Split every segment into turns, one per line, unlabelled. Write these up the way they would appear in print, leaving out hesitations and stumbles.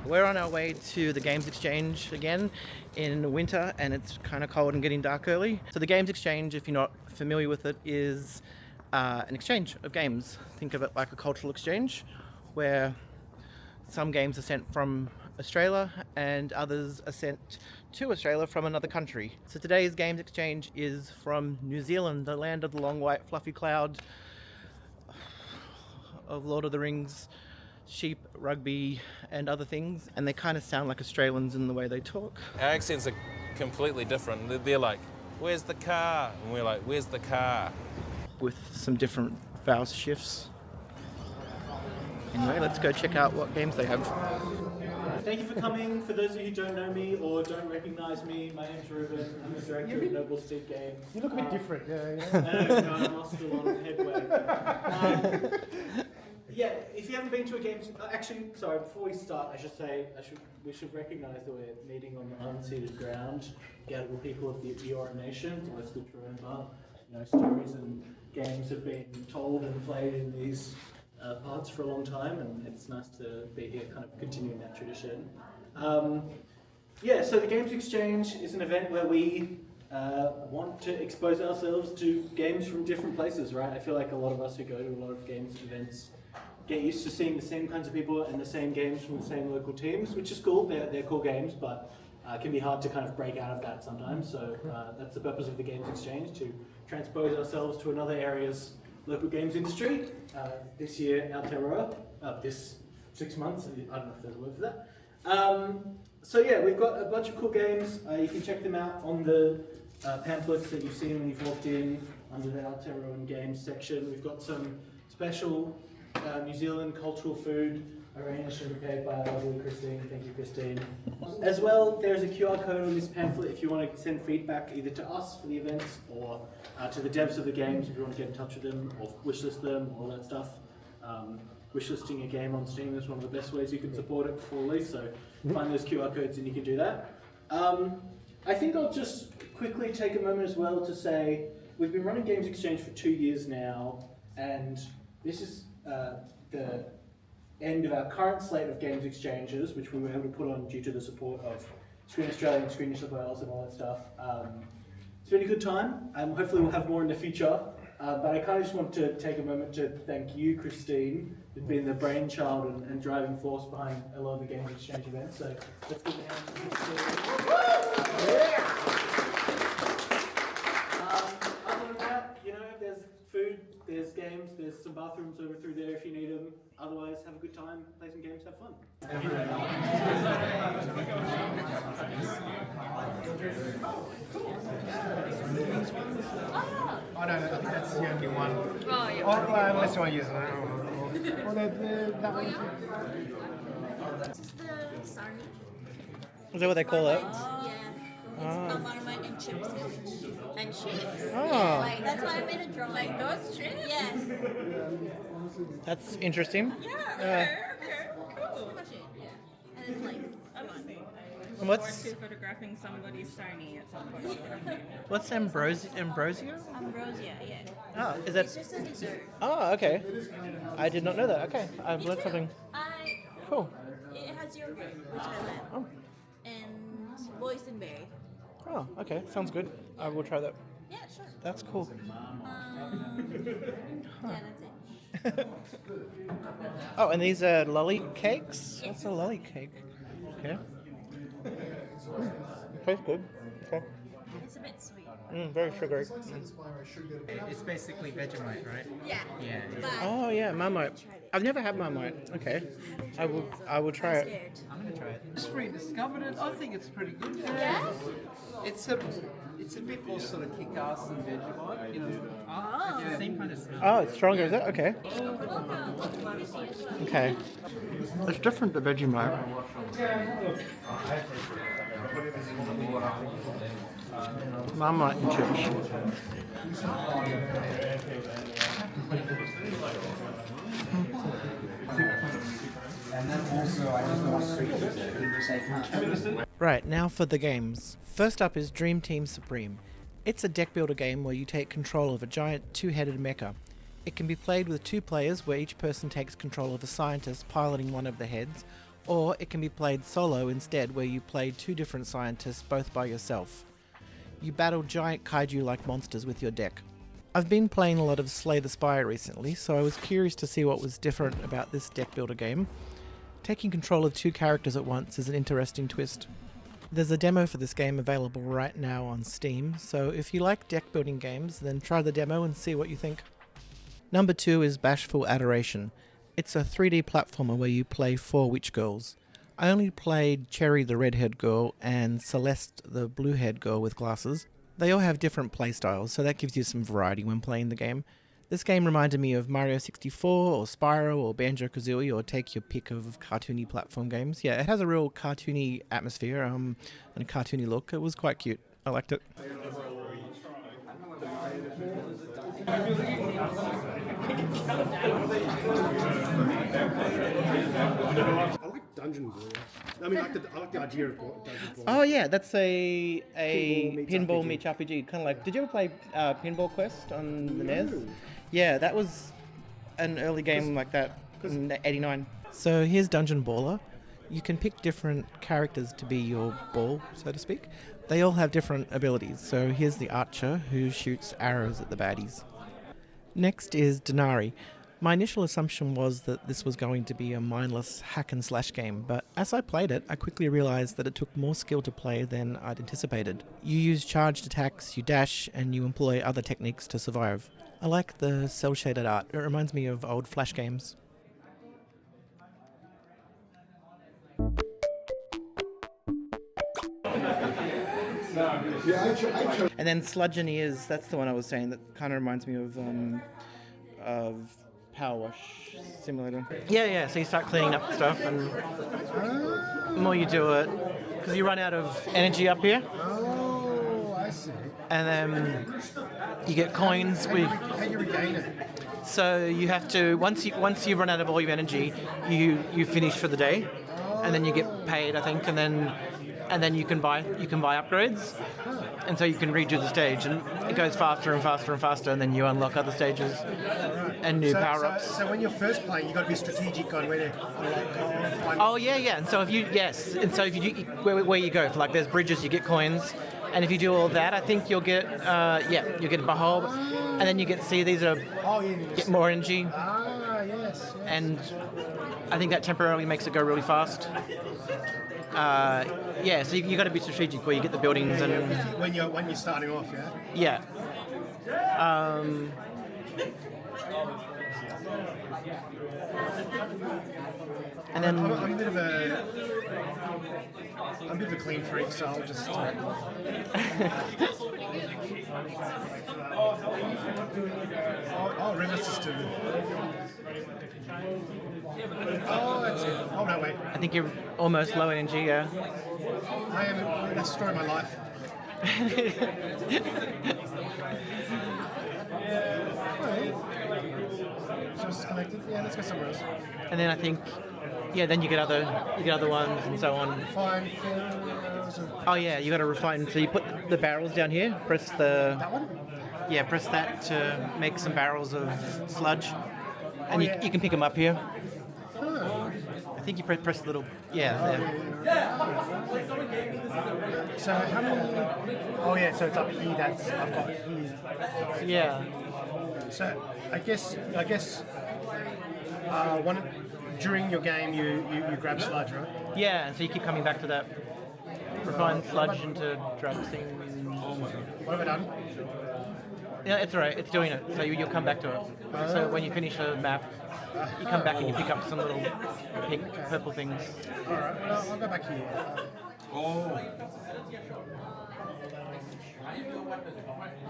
We're on our way to the Games Exchange again in winter, and it's kind of cold and getting dark early. So the Games Exchange, if you're not familiar with it, is an exchange of games. Think of it like a cultural exchange where some games are sent from Australia and others are sent to Australia from another country. So today's Games Exchange is from New Zealand, the land of the long white fluffy cloud, of Lord of the Rings, sheep, rugby and other things, and they kind of sound like Australians in the way they talk.
Our accents are completely different. They're like, where's the car? And we're like, where's the car?
With some different vowel shifts. Anyway, let's go check out what games they have.
Thank you for coming. For those of you who don't know me or don't recognise me, my name's Ruben. I'm the director of Noble Steed Games.
You look a bit different, yeah.
I lost a lot of headway. Yeah, if you haven't been to a games, actually, sorry, before we start, we should recognise that we're meeting on the unceded ground, Gadigal people of the Eora Nation. It's always good to remember, stories and games have been told and played in these parts for a long time, and it's nice to be here, kind of continuing that tradition. So the Games Exchange is an event where we want to expose ourselves to games from different places, right? I feel like a lot of us who go to a lot of games events get used to seeing the same kinds of people and the same games from the same local teams, which is cool. They're cool games, but it can be hard to kind of break out of that sometimes. So that's the purpose of the Games Exchange, to transpose ourselves to another area's local games industry. This year, Aotearoa, this 6 months, I don't know if there's a word for that. We've got a bunch of cool games. You can check them out on the pamphlets that you've seen when you've walked in, under the Aotearoa Games section. We've got some special New Zealand cultural food arranged and prepared by our lovely Christine. Thank you, Christine. As well, there's a QR code on this pamphlet if you want to send feedback either to us for the events or to the devs of the games if you want to get in touch with them or wishlist them, all that stuff. Wishlisting a game on Steam is one of the best ways you can support it before release, so find those QR codes and you can do that. I think I'll just quickly take a moment as well to say we've been running Games Exchange for 2 years now, and this is the end of our current slate of Games Exchanges, which we were able to put on due to the support of Screen Australia and Screen New South Wales and all that stuff. It's been a good time. Hopefully we'll have more in the future. But I kind of just want to take a moment to thank you, Christine, for being the brainchild and driving force behind a lot of the Games Exchange events. So let's give a hand to Christine. Other than that, there's food, there's games, there's some bathrooms over through there if you need them. Otherwise, have a good time, play some games, have fun.
I don't know, I think that's the only one.
Oh, yeah.
Unless you want to use it. Or that one.
This is the sarnie.
Is that what they call it?
Yeah. It's a marmite and chip sandwich. And chips.
Oh.
Like, that's why I made a drawing. Like those chips? Yes.
That's interesting.
Yeah, okay, cool. Yeah. And it's like,
And what's
photographing somebody's sarnie at some point.
what's ambrosia?
ambrosia, yeah.
Oh, is
It's
that?
just a dessert.
Oh, okay. I did not know that. Okay, I've learned something. Cool.
It has yogurt, which I love.
Oh.
And boysenberry.
Oh, okay. Sounds good. I will try that.
Yeah, sure.
That's cool.
Yeah, that's it.
Oh, and these are lolly cakes? What's a lolly cake? Okay. Tastes good. Okay.
It's a bit sweet.
Very sugary.
It's basically Vegemite, right?
Yeah.
Yeah.
But
Oh yeah, Marmite. I've never had Marmite. Okay. I will try it.
I'm gonna try it.
Just rediscovered it. I think it's pretty good.
Yeah?
It's a bit more sort of kick-ass than Vegemite,
It's the same kind of smell.
Oh, it's stronger, is it? Okay. Okay. It's different to Vegemite. Marmite and chips. Right, now for the games. First up is Dream Team Supreme. It's a deck builder game where you take control of a giant two-headed mecha. It can be played with 2 players where each person takes control of a scientist piloting one of the heads, Or it can be played solo instead, where you play 2 different scientists both by yourself. You battle giant kaiju-like monsters with your deck. I've been playing a lot of Slay the Spire recently, so I was curious to see what was different about this deck builder game. Taking control of 2 characters at once is an interesting twist. There's a demo for this game available right now on Steam, so if you like deck building games, then try the demo and see what you think. Number 2 is Bashful Adoration. It's a 3D platformer where you play 4 witch girls. I only played Cherry the red-haired girl and Celeste the blue-haired girl with glasses. They all have different playstyles, so that gives you some variety when playing the game. This game reminded me of Mario 64 or Spyro or Banjo-Kazooie, or take your pick of cartoony platform games. Yeah, it has a real cartoony atmosphere and a cartoony look. It was quite cute. I liked it.
I like Dungeon Ball. I mean, I like the idea of Dungeon Ball.
Oh yeah, that's a
Pinball
pinball
meets
meets RPG. Kind of like, did you ever play Pinball Quest on the NES? Yeah, that was an early game like that in '89. So here's Dungeon Baller. You can pick different characters to be your ball, so to speak. They all have different abilities. So here's the archer who shoots arrows at the baddies. Next is Denari. My initial assumption was that this was going to be a mindless hack and slash game, but as I played it, I quickly realized that it took more skill to play than I'd anticipated. You use charged attacks, you dash, and you employ other techniques to survive. I like the cel-shaded art. It reminds me of old Flash games. And then Sludgineers, that's the one I was saying that kind of reminds me of Power Wash Simulator. Yeah, so you start cleaning up stuff, and the more you do it, because you run out of energy up here.
Oh, I see.
And then you get coins.
How do you regain it?
So you have to, once you run out of all your energy, you finish for the day, and then you get paid, I think, and then you can buy upgrades, and so you can redo the stage, and it goes faster and faster and faster, and then you unlock other stages and new power-ups.
So when you're first playing, you've got to be strategic on where to find.
Oh yeah, and so if you do where you go, for like there's bridges, you get coins, and if you do all that, I think you'll get you get a whole, and then you get get more energy.
Ah, yes.
And I think that temporarily makes it go really fast. So you got to be strategic where you get the buildings and
When you're starting off, yeah.
And then
I'm a bit of a clean freak, so I'll just. River system. Oh, that's it. Oh no, wait.
I think you're almost low energy. Yeah.
I am. That's the story of my life. Just connected. Yeah, let's go somewhere else.
And then I think, then you get other ones and so on.
Fine.
Oh yeah, you got to refine. So you put the barrels down here. Press
That one?
Yeah, press that to make some barrels of sludge, and you can pick them up here. I think you press the little there.
So how many? Oh yeah, so it's up here. I've got here.
Yeah.
So I guess during your game you grab sludge, right?
Yeah, and so you keep coming back to that refined sludge into drug thing.
What have I done?
Yeah, it's alright. It's doing it. So you'll come back to it. So when you finish a map, you come back and you pick up some little pink, purple things.
All right, well, I'll go back here.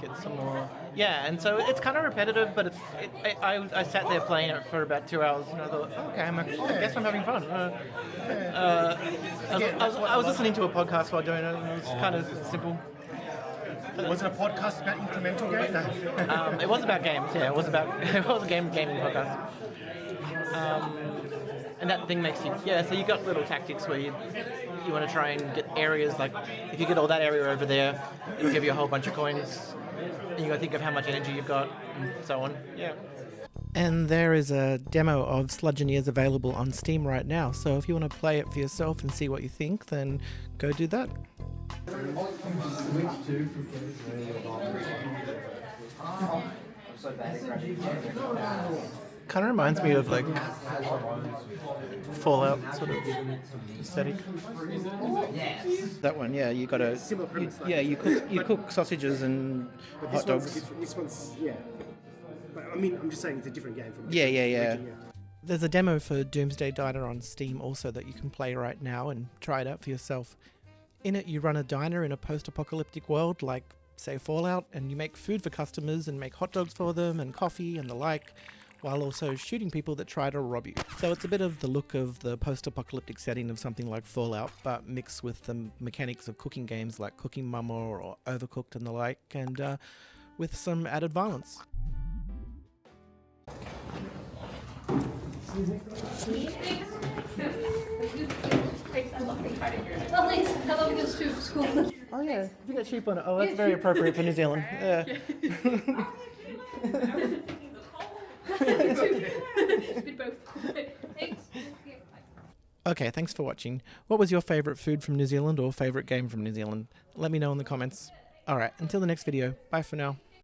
Get some more. Yeah, and so it's kind of repetitive, but I sat there playing it for about 2 hours, and I thought, okay, I guess I'm having fun. I was listening to a podcast while doing it, and it was kind of simple.
Was it a podcast about incremental games? No.
It was about games. Yeah, it was a gaming podcast. And that thing makes you, so you got little tactics where you want to try and get areas, like if you get all that area over there, it'll give you a whole bunch of coins, and you got to think of how much energy you've got, and so on. Yeah. And there is a demo of Sludgineers available on Steam right now, so if you want to play it for yourself and see what you think, then go do that. Kind of reminds me of like Fallout sort of aesthetic. That one, yeah, you got a
Similar premise.
yeah, you cook sausages and
But
hot dogs.
This one's yeah. But I mean, I'm just saying it's a different game from.
Yeah.
Region,
There's a demo for Doomsday Diner on Steam also that you can play right now and try it out for yourself. In it, you run a diner in a post-apocalyptic world like, say, Fallout, and you make food for customers and make hot dogs for them and coffee and the like, while also shooting people that try to rob you. So it's a bit of the look of the post-apocalyptic setting of something like Fallout, but mixed with the mechanics of cooking games like Cooking Mama or Overcooked and the like, and with some added violence. Oh yeah, you got sheep on it. Oh, that's very appropriate for New Zealand. Yeah. Okay, thanks for watching. What was your favourite food from New Zealand or favourite game from New Zealand? Let me know in the comments. Alright, until the next video, bye for now.